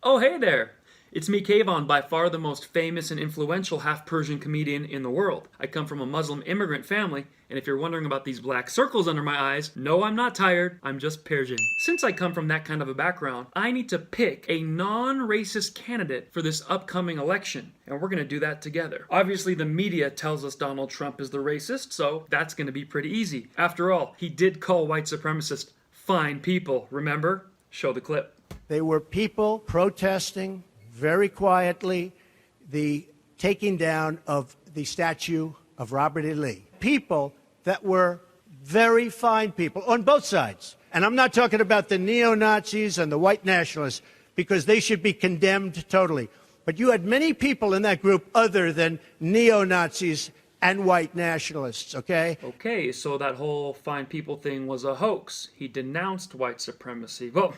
Oh, hey there! It's me, Kayvon, by far the most famous and influential half-Persian comedian in the world. I come from a Muslim immigrant family, and if you're wondering about these black circles under my eyes, no, I'm not tired, I'm just Persian. Since I come from that kind of a background, I need to pick a non-racist candidate for this upcoming election, and we're gonna do that together. Obviously, the media tells us Donald Trump is the racist, so that's gonna be pretty easy. After all, he did call white supremacists fine people, remember? Show the clip. They were people protesting very quietly the taking down of the statue of Robert E. Lee. People that were very fine people on both sides. And I'm not talking about the neo-Nazis and the white nationalists, because they should be condemned totally. But you had many people in that group other than neo-Nazis and white nationalists, okay? Okay, so that whole fine people thing was a hoax. He denounced white supremacy. Well,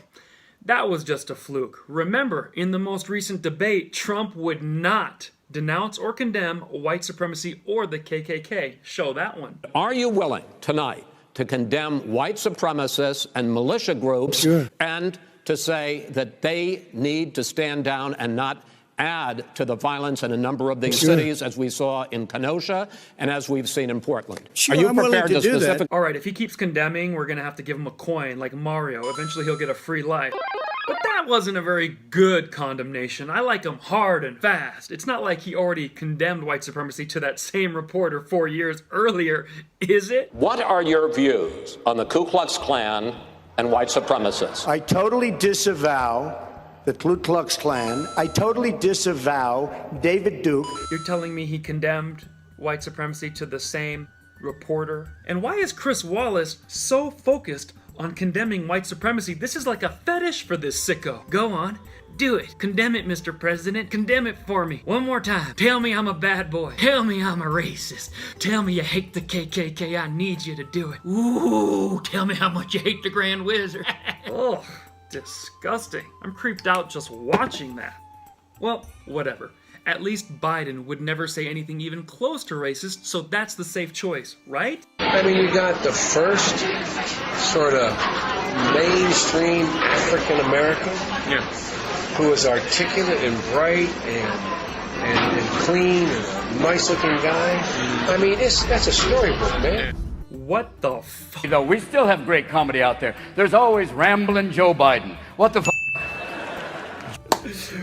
that was just a fluke. Remember, in the most recent debate, Trump would not denounce or condemn white supremacy or the KKK. Show that one. Are you willing tonight to condemn white supremacists and militia groups and to say that they need to stand down and not add to the violence in a number of these cities, as we saw in Kenosha and as we've seen in Portland? Sure, Are you I'm willing prepared to do specific? that. All right, if he keeps condemning, we're gonna have to give him a coin like Mario. Eventually he'll get a free life. But that wasn't a very good condemnation. I like him hard and fast. It's not like he already condemned white supremacy to that same reporter 4 years earlier, is it? What are your views on the Ku Klux Klan and white supremacists? I totally disavow the Ku Klux Klan. I totally disavow David Duke. You're telling me he condemned white supremacy to the same reporter? And why is Chris Wallace so focused on condemning white supremacy? This is like a fetish for this sicko. Go on. Do it. Condemn it, Mr. President. Condemn it for me. One more time. Tell me I'm a bad boy. Tell me I'm a racist. Tell me you hate the KKK. I need you to do it. Ooh, tell me how much you hate the Grand Wizard. Oh, disgusting. I'm creeped out just watching that. Well, whatever. At least Biden would never say anything even close to racist, so that's the safe choice, right? I mean, you got the first sort of mainstream African American who is articulate and bright and clean and a nice looking guy. I mean, that's a storybook, man. What the fuck? Though we still have great comedy out there. There's always Ramblin' Joe Biden. What the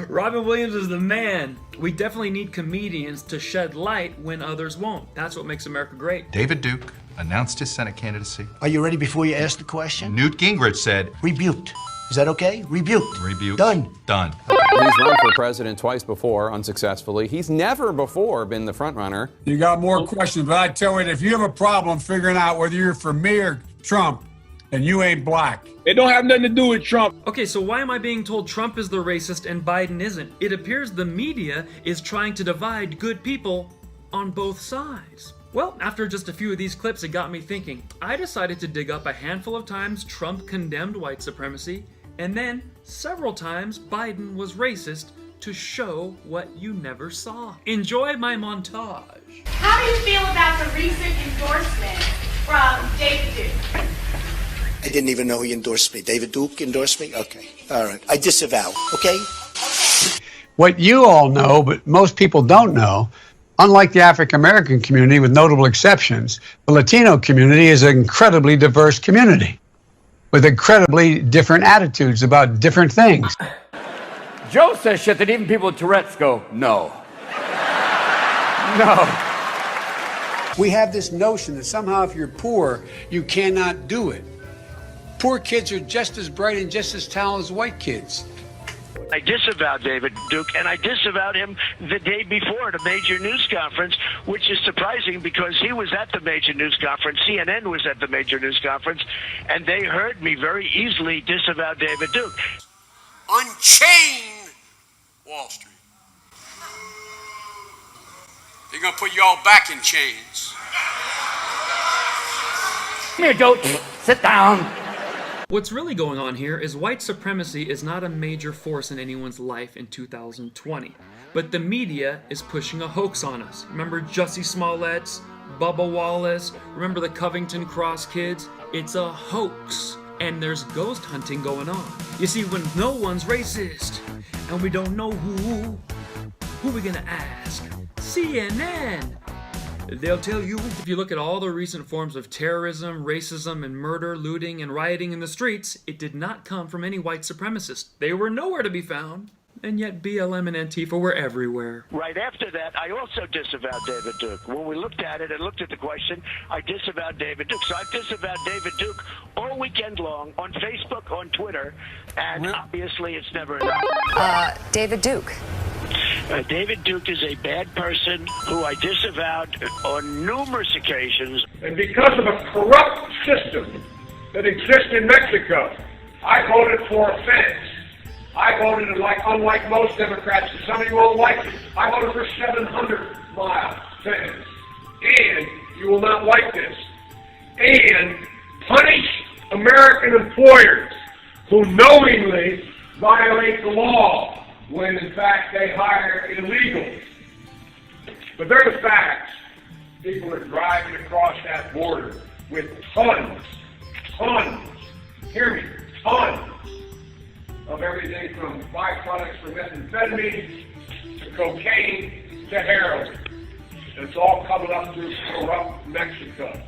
Robin Williams is the man. We definitely need comedians to shed light when others won't. That's what makes America great. David Duke announced his Senate candidacy. Are you ready before you ask the question? Newt Gingrich said, Rebuked. Is that okay? Rebuked. "Rebuke." Done. Done. He's run for president twice before, unsuccessfully. He's never before been the front runner. You got more questions, but I tell you, if you have a problem figuring out whether you're for me or Trump, then you ain't black. It don't have nothing to do with Trump. Okay, so why am I being told Trump is the racist and Biden isn't? It appears the media is trying to divide good people on both sides. Well, after just a few of these clips, it got me thinking. I decided to dig up a handful of times Trump condemned white supremacy, and then several times Biden was racist, to show what you never saw. Enjoy my montage. How do you feel about the recent endorsement from David Duke? I didn't even know he endorsed me. David Duke endorsed me? Okay. All right. I disavow. Okay? What you all know, but most people don't know, unlike the African American community, with notable exceptions, the Latino community is an incredibly diverse community with incredibly different attitudes about different things. Joe says shit that even people with Tourette's go, no. No. We have this notion that somehow if you're poor, you cannot do it. Poor kids are just as bright and just as talented as white kids. I disavowed David Duke, and I disavowed him the day before at a major news conference, which is surprising because he was at the major news conference. CNN was at the major news conference, and they heard me very easily disavow David Duke. Unchain Wall Street. They're going to put you all back in chains. Come here, Joe. Sit down. What's really going on here is white supremacy is not a major force in anyone's life in 2020. But the media is pushing a hoax on us. Remember Jussie Smollett's, Bubba Wallace, remember the Covington Cross kids? It's a hoax. And there's ghost hunting going on. You see, when no one's racist, And we don't know who. Who we gonna ask? CNN! They'll tell you, if you look at all the recent forms of terrorism, racism, and murder, looting, and rioting in the streets, it did not come from any white supremacists. They were nowhere to be found. And yet BLM and Antifa were everywhere. Right after that, I also disavowed David Duke. When we looked at it and looked at the question, I disavowed David Duke. So I've disavowed David Duke all weekend long on Facebook, on Twitter, and obviously it's never enough. David Duke. David Duke is a bad person who I disavowed on numerous occasions. And because of a corrupt system that exists in Mexico, I voted for a fence. I voted, unlike most Democrats, and some of you won't like it, I voted for 700-mile fence. And you will not like this. And punish American employers who knowingly violate the law when, in fact, they hire illegals. But they're the facts. People are driving across that border with tons, hear me, tons of everything from byproducts from methamphetamine to cocaine to heroin. It's all coming up through corrupt Mexico.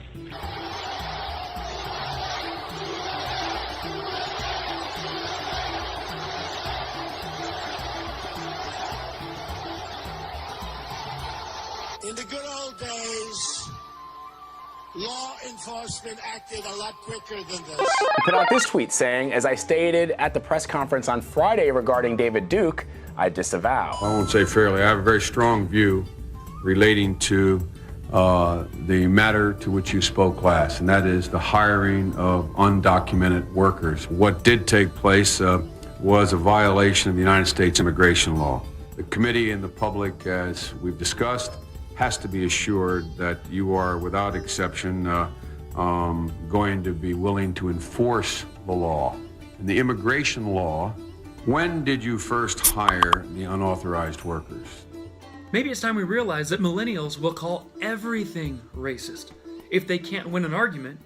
In the good old days, law enforcement acted a lot quicker than this. He put out this tweet saying, as I stated at the press conference on Friday regarding David Duke, I disavow. I won't say fairly. I have a very strong view relating to the matter to which you spoke last, and that is the hiring of undocumented workers. What did take place was a violation of the United States immigration law. The committee and the public, as we've discussed, has to be assured that you are, without exception, going to be willing to enforce the law. In the immigration law, when did you first hire the unauthorized workers? Maybe it's time we realize that millennials will call everything racist. If they can't win an argument,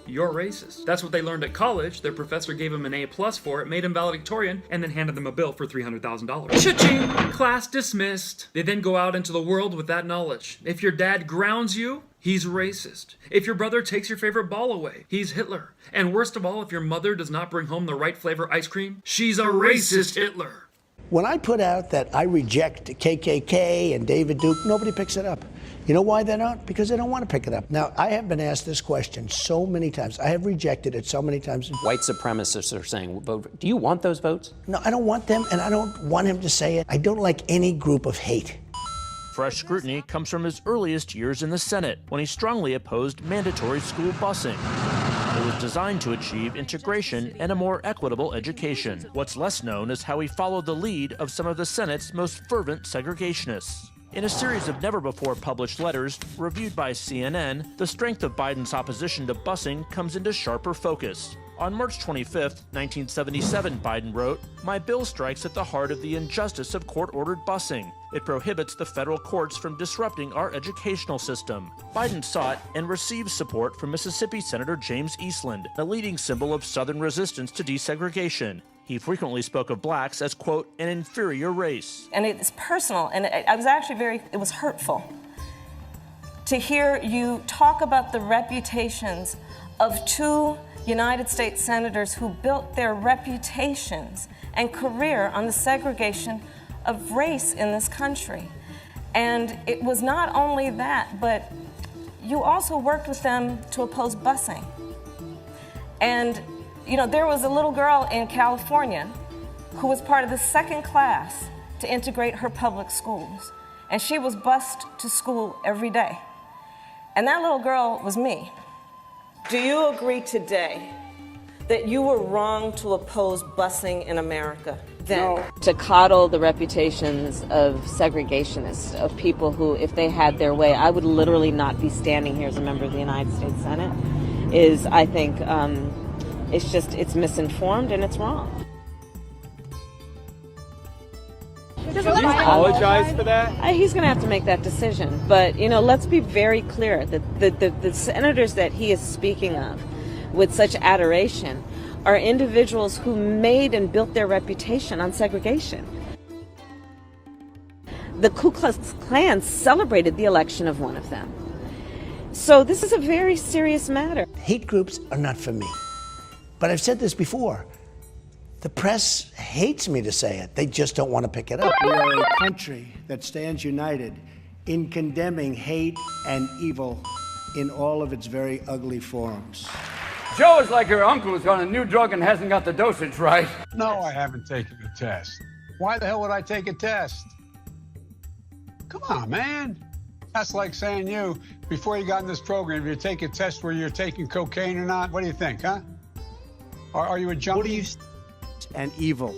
you're racist. That's what they learned at college. Their professor gave them an A+ for it, made them valedictorian, and then handed them a bill for $300,000. Cha-ching! Class dismissed. They then go out into the world with that knowledge. If your dad grounds you, he's racist. If your brother takes your favorite ball away, he's Hitler. And worst of all, if your mother does not bring home the right flavor ice cream, she's a racist Hitler. When I put out that I reject KKK and David Duke, nobody picks it up. You know why they don't? Because they don't want to pick it up. Now, I have been asked this question so many times. I have rejected it so many times. White supremacists are saying, vote. Do you want those votes? No, I don't want them, and I don't want him to say it. I don't like any group of hate. Fresh scrutiny comes from his earliest years in the Senate, when he strongly opposed mandatory school busing. It was designed to achieve integration and a more equitable education. What's less known is how he followed the lead of some of the Senate's most fervent segregationists. In a series of never-before-published letters reviewed by CNN, the strength of Biden's opposition to busing comes into sharper focus. On March 25, 1977, Biden wrote, "My bill strikes at the heart of the injustice of court-ordered busing. It prohibits the federal courts from disrupting our educational system." Biden sought and received support from Mississippi Senator James Eastland, a leading symbol of Southern resistance to desegregation. He frequently spoke of blacks as, quote, an inferior race. And it's personal, and I was actually it was hurtful to hear you talk about the reputations of two United States senators who built their reputations and career on the segregation of race in this country. And it was not only that, but you also worked with them to oppose busing. And, you know, there was a little girl in California who was part of the second class to integrate her public schools. And she was bused to school every day. And that little girl was me. Do you agree today that you were wrong to oppose busing in America then? No. To coddle the reputations of segregationists, of people who, if they had their way, I would literally not be standing here as a member of the United States Senate, is, I think, it's misinformed and it's wrong. Does he apologize for that? He's going to have to make that decision. But, you know, let's be very clear that the senators that he is speaking of with such adoration are individuals who made and built their reputation on segregation. the Ku Klux Klan celebrated the election of one of them. So this is a very serious matter. Hate groups are not for me. But I've said this before. The press hates me to say it. They just don't want to pick it up. We are a country that stands united in condemning hate and evil in all of its very ugly forms. Joe is like her uncle who's on a new drug and hasn't got the dosage right. No, I haven't taken a test. Why the hell would I take a test? Come on, man. That's like saying you, before you got in this program, you take a test where you're taking cocaine or not. What do you think, huh? Are you a junkie? What do you... and evil.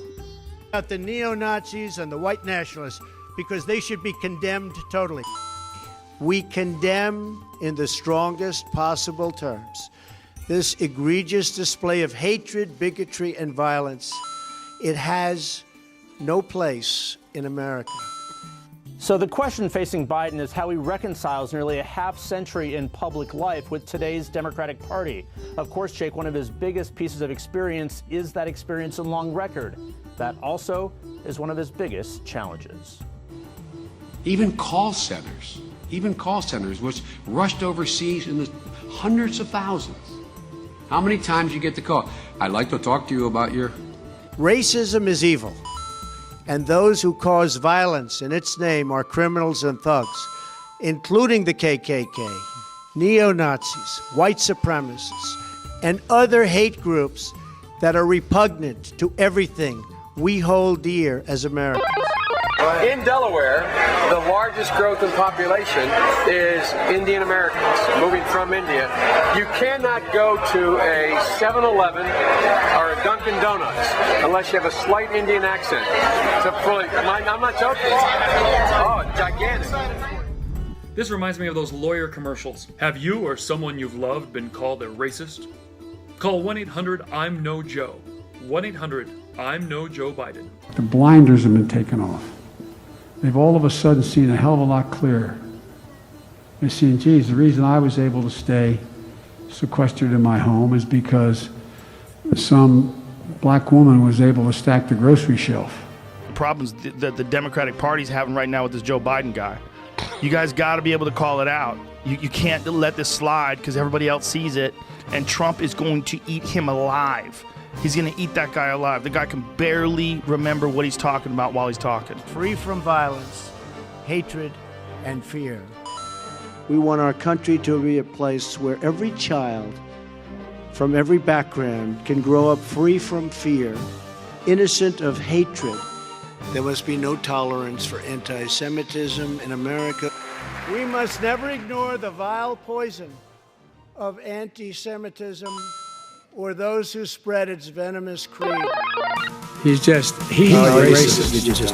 About the neo-Nazis and the white nationalists, because they should be condemned totally. We condemn in the strongest possible terms this egregious display of hatred, bigotry, and violence. It has no place in America. So the question facing Biden is how he reconciles nearly a half century in public life with today's Democratic Party. Of course, Jake, one of his biggest pieces of experience is that experience and long record. That also is one of his biggest challenges. Even call centers, which rushed overseas in the hundreds of thousands. How many times you get the call? I'd like to talk to you about your... Racism is evil. And those who cause violence in its name are criminals and thugs, including the KKK, neo-Nazis, white supremacists, and other hate groups that are repugnant to everything we hold dear as Americans. In Delaware, the largest growth in population is Indian Americans moving from India. You cannot go to a 7-Eleven or a Dunkin' Donuts unless you have a slight Indian accent. I'm not joking. Oh, gigantic. This reminds me of those lawyer commercials. Have you or someone you've loved been called a racist? Call 1-800-I'm-NO-JOE. 1-800-I'm-NO-Joe Biden. The blinders have been taken off. They've all of a sudden seen a hell of a lot clearer. They're seeing, geez, the reason I was able to stay sequestered in my home is because some black woman was able to stack the grocery shelf. The problems that the Democratic Party's having right now with this Joe Biden guy. You guys got to be able to call it out. You can't let this slide because everybody else sees it, and Trump is going to eat him alive. He's going to eat that guy alive. The guy can barely remember what he's talking about while he's talking. Free from violence, hatred, and fear. We want our country to be a place where every child from every background can grow up free from fear, innocent of hatred. There must be no tolerance for anti-Semitism in America. We must never ignore the vile poison of anti-Semitism or those who spread its venomous creed. He's racist.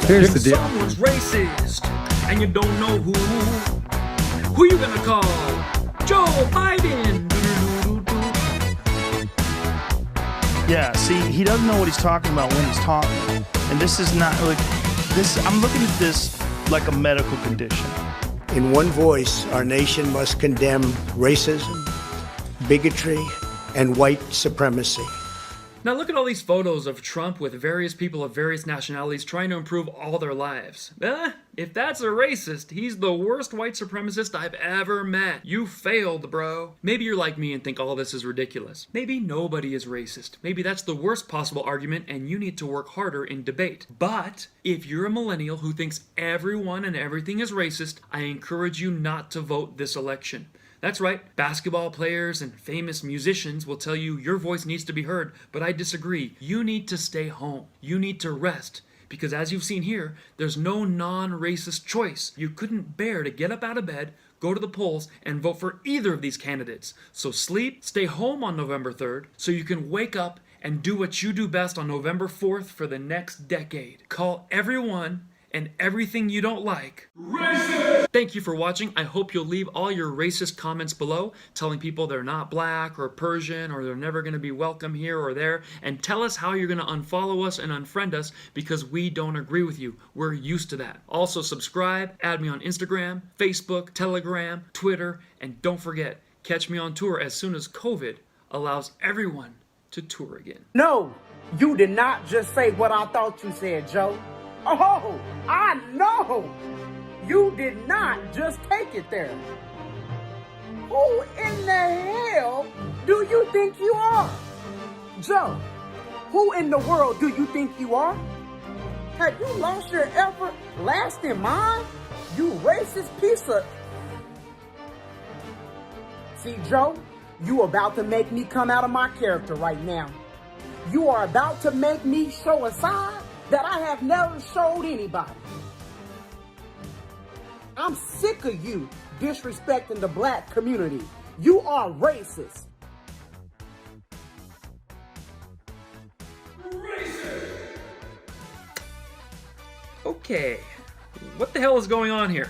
Here's the deal. Someone's racist, and you don't know who you gonna call? Joe Biden. Yeah, see, he doesn't know what he's talking about when he's talking. And this is not like this. I'm looking at this like a medical condition. In one voice, our nation must condemn racism, bigotry, and white supremacy. Now look at all these photos of Trump with various people of various nationalities trying to improve all their lives. If that's a racist, he's the worst white supremacist I've ever met. You failed, bro. Maybe you're like me and think all this is ridiculous. Maybe nobody is racist. Maybe that's the worst possible argument and you need to work harder in debate. But if you're a millennial who thinks everyone and everything is racist, I encourage you not to vote this election. That's right, basketball players and famous musicians will tell you your voice needs to be heard, but I disagree. You need to stay home. You need to rest. Because as you've seen here, there's no non-racist choice. You couldn't bear to get up out of bed, go to the polls, and vote for either of these candidates. So sleep, stay home on November 3rd, so you can wake up and do what you do best on November 4th for the next decade. Call everyone and everything you don't like racist! Thank you for watching. I hope you'll leave all your racist comments below, telling people they're not black or Persian or they're never going to be welcome here or there, and tell us how you're going to unfollow us and unfriend us because we don't agree with you. We're used to that. Also subscribe, add me on Instagram, Facebook, Telegram, Twitter, and don't forget, catch me on tour as soon as COVID allows everyone to tour again. No, you did not just say what I thought you said, Joe. Oh, I know. You did not just take it there. Who in the hell do you think you are? Joe, who in the world do you think you are? Have you lost your everlasting mind? You racist piece of... See, Joe, you about to make me come out of my character right now. You are about to make me show a side that I have never showed anybody. I'm sick of you disrespecting the black community. You are racist. Okay, what the hell is going on here?